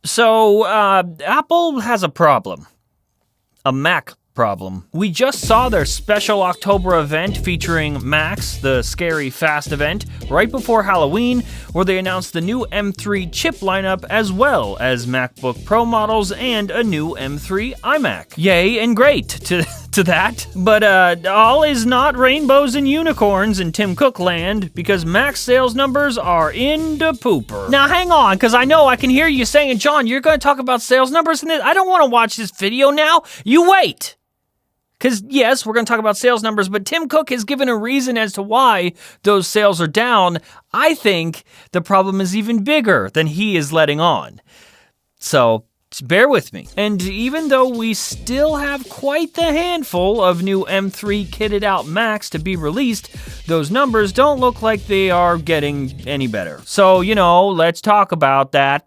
So, Apple has a problem. A Mac problem. We just saw their special October event featuring Macs, the scary fast event, right before Halloween, where they announced the new M3 chip lineup as well as MacBook Pro models and a new M3 iMac. Yay and great to that, but all is not rainbows and unicorns in Tim Cook land, because Mac sales numbers are in the pooper. Now hang on, because I know I can hear you saying, John, you're going to talk about sales numbers in this? I don't want to watch this video now. You wait. Because, yes, we're going to talk about sales numbers, but Tim Cook has given a reason as to why those sales are down. I think the problem is even bigger than he is letting on. So, bear with me. And even though we still have quite the handful of new M3 kitted out Macs to be released, those numbers don't look like they are getting any better. So, let's talk about that.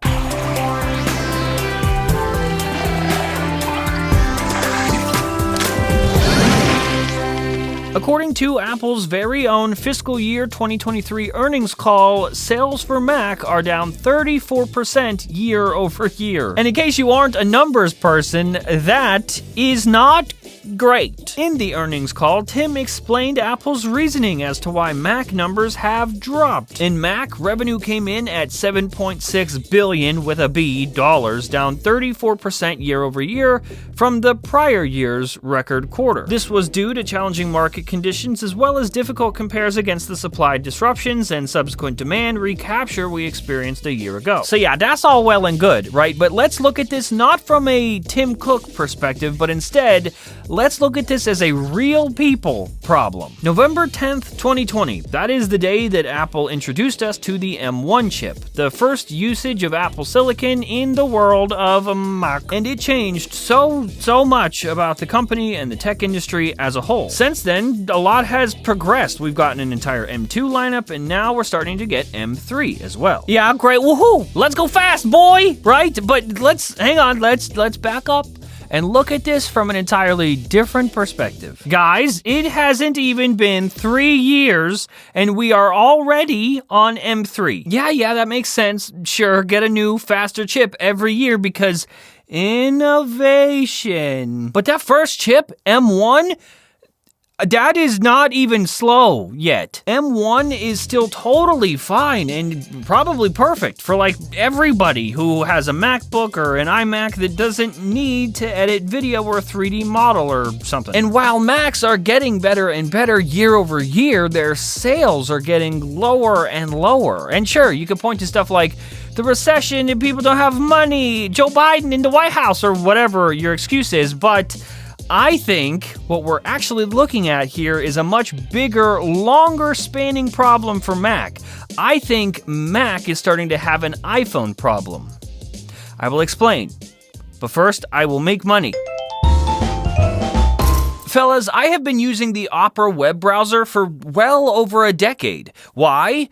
According to Apple's very own fiscal year 2023 earnings call, sales for Mac are down 34% year over year. And in case you aren't a numbers person, that is not great. In the earnings call, Tim explained Apple's reasoning as to why Mac numbers have dropped. In Mac, revenue came in at $7.6 billion with a B dollars, down 34% year over year from the prior year's record quarter. This was due to challenging market conditions as well as difficult compares against the supply disruptions and subsequent demand recapture we experienced a year ago. So yeah, that's all well and good, right? But let's look at this not from a Tim Cook perspective, but instead, let's look at this as a real people problem. November 10th, 2020. That is the day that Apple introduced us to the M1 chip, the first usage of Apple Silicon in the world of Mac. And it changed so much about the company and the tech industry as a whole. Since then, a lot has progressed. We've gotten an entire M2 lineup, and now we're starting to get M3 as well. Yeah, great. Woohoo! Let's go fast, boy! Right? But let's back up and look at this from an entirely different perspective. Guys, it hasn't even been 3 years, and we are already on M3. Yeah, that makes sense. Sure, get a new, faster chip every year because innovation. But that first chip, M1, that is not even slow yet. M1 is still totally fine and probably perfect for everybody who has a MacBook or an iMac that doesn't need to edit video or a 3D model or something. And while Macs are getting better and better year over year, their sales are getting lower and lower. And sure, you could point to stuff like the recession and people don't have money, Joe Biden in the White House or whatever your excuse is, but I think what we're actually looking at here is a much bigger, longer spanning problem for Mac. I think Mac is starting to have an iPhone problem. I will explain. But first, I will make money. Fellas, I have been using the Opera web browser for well over a decade. Why?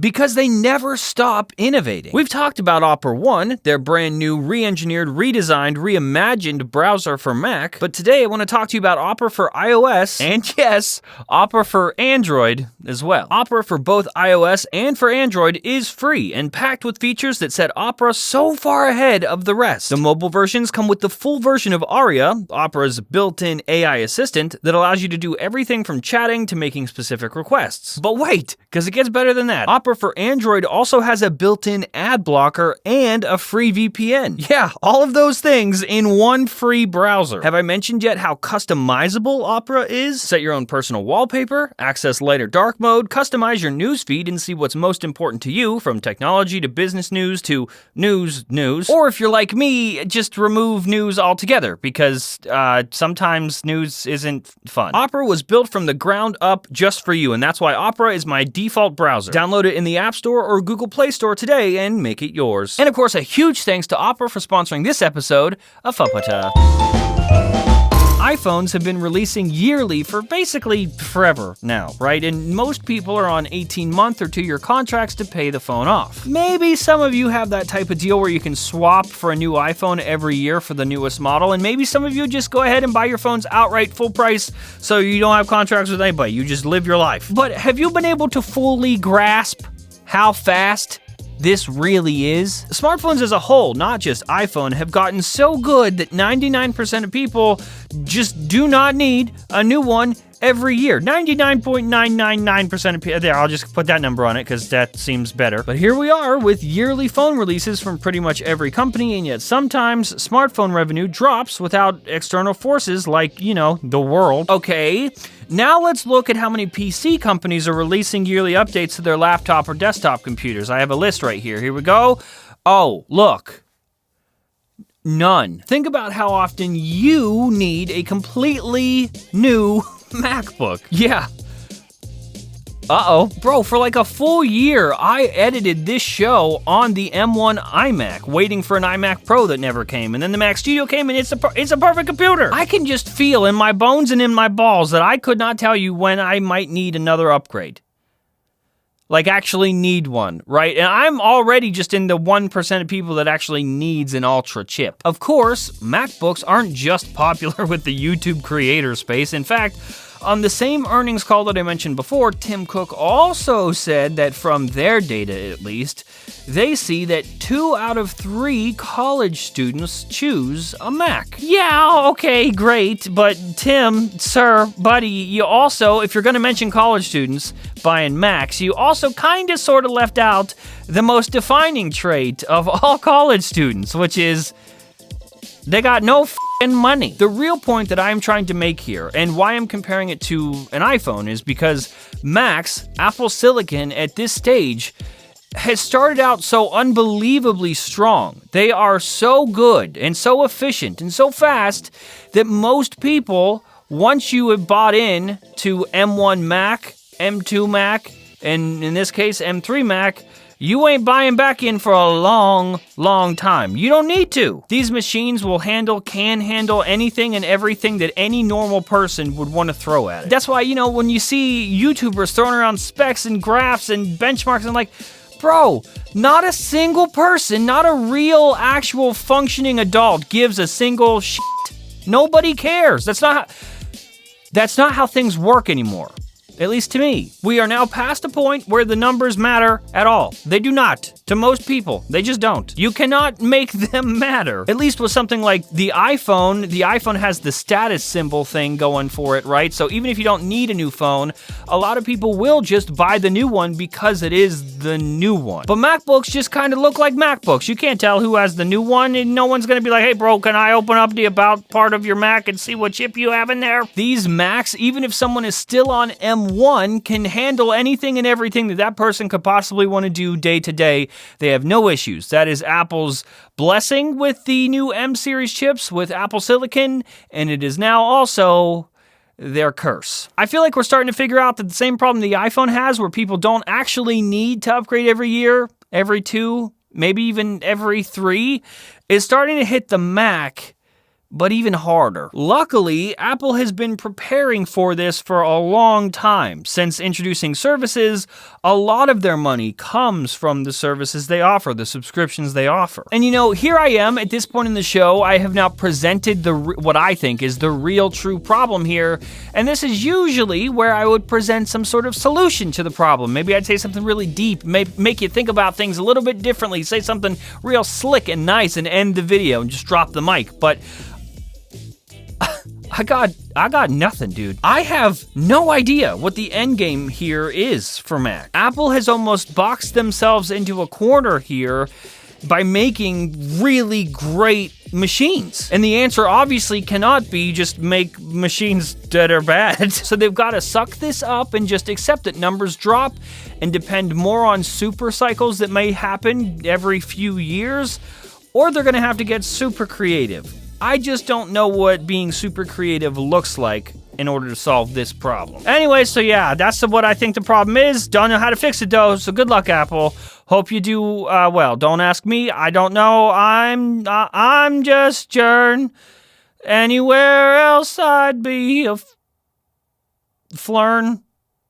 Because they never stop innovating. We've talked about Opera One, their brand new re-engineered, redesigned, reimagined browser for Mac, but today I want to talk to you about Opera for iOS, and yes, Opera for Android as well. Opera for both iOS and for Android is free and packed with features that set Opera so far ahead of the rest. The mobile versions come with the full version of Aria, Opera's built-in AI assistant that allows you to do everything from chatting to making specific requests. But wait, because it gets better than that. Opera for Android also has a built-in ad blocker and a free VPN. Yeah, all of those things in one free browser. Have I mentioned yet how customizable Opera is? Set your own personal wallpaper, access light or dark mode, customize your newsfeed and see what's most important to you, from technology to business news to news. Or if you're like me, just remove news altogether because sometimes news isn't fun. Opera was built from the ground up just for you, and that's why Opera is my default browser. Download it in the App Store or Google Play Store today and make it yours. And of course, a huge thanks to Opera for sponsoring this episode of Fapata. iPhones have been releasing yearly for basically forever now, right? And most people are on 18-month or 2-year contracts to pay the phone off. Maybe some of you have that type of deal where you can swap for a new iPhone every year for the newest model, and maybe some of you just go ahead and buy your phones outright full price so you don't have contracts with anybody. You just live your life. But have you been able to fully grasp how fast this really is? Smartphones as a whole, not just iPhone, have gotten so good that 99% of people just do not need a new one every year. 99.999% of people. There, I'll just put that number on it because that seems better. But here we are with yearly phone releases from pretty much every company, and yet sometimes smartphone revenue drops without external forces like, the world. Okay, now let's look at how many PC companies are releasing yearly updates to their laptop or desktop computers. I have a list right here. Here we go. Oh, look. None. Think about how often you need a completely new MacBook. Yeah. Uh-oh. Bro, for like a full year, I edited this show on the M1 iMac, waiting for an iMac Pro that never came, and then the Mac Studio came, and it's a perfect computer. I can just feel in my bones and in my balls that I could not tell you when I might need another upgrade. Like, actually need one, right? And I'm already just in the 1% of people that actually needs an Ultra chip. Of course, MacBooks aren't just popular with the YouTube creator space. In fact, on the same earnings call that I mentioned before, Tim Cook also said that from their data at least, they see that 2 out of 3 college students choose a Mac. Yeah, okay, great, but Tim, sir, buddy, you also, if you're gonna mention college students buying Macs, you also kinda sorta left out the most defining trait of all college students, which is they got no f***ing money. The real point that I'm trying to make here, and why I'm comparing it to an iPhone, is because Macs, Apple Silicon, at this stage, has started out so unbelievably strong. They are so good and so efficient and so fast that most people, once you have bought in to M1 Mac, M2 Mac, and in this case, M3 Mac, you ain't buying back in for a long, long time. You don't need to. These machines can handle anything and everything that any normal person would want to throw at it. That's why, when you see YouTubers throwing around specs and graphs and benchmarks, and like, bro, not a single person, not a real, actual, functioning adult gives a single shit. Nobody cares. That's not how things work anymore. At least to me. We are now past a point where the numbers matter at all. They do not. To most people, they just don't. You cannot make them matter. At least with something like the iPhone has the status symbol thing going for it, right? So even if you don't need a new phone, a lot of people will just buy the new one because it is the new one. But MacBooks just kind of look like MacBooks. You can't tell who has the new one, and no one's gonna be like, hey bro, can I open up the about part of your Mac and see what chip you have in there? These Macs, even if someone is still on M1, can handle anything and everything that person could possibly want to do day to day. They have no issues. That is Apple's blessing with the new M series chips with Apple Silicon, and it is now also their curse. I feel like we're starting to figure out that the same problem the iPhone has, where people don't actually need to upgrade every year, every 2, maybe even every 3, is starting to hit the Mac, but even harder. Luckily, Apple has been preparing for this for a long time. Since introducing services, a lot of their money comes from the services they offer, the subscriptions they offer. And here I am at this point in the show. I have now presented what I think is the real true problem here, and this is usually where I would present some sort of solution to the problem. Maybe I'd say something really deep, make you think about things a little bit differently, say something real slick and nice, and end the video and just drop the mic. But I got nothing, dude. I have no idea what the end game here is for Mac. Apple has almost boxed themselves into a corner here by making really great machines. And the answer obviously cannot be just make machines that are bad. So they've got to suck this up and just accept that numbers drop and depend more on super cycles that may happen every few years, or they're going to have to get super creative. I just don't know what being super creative looks like in order to solve this problem. Anyway, so yeah, that's what I think the problem is. Don't know how to fix it though, so good luck, Apple. Hope you do well. Don't ask me. I don't know. I'm just Jern. Anywhere else I'd be a Flern.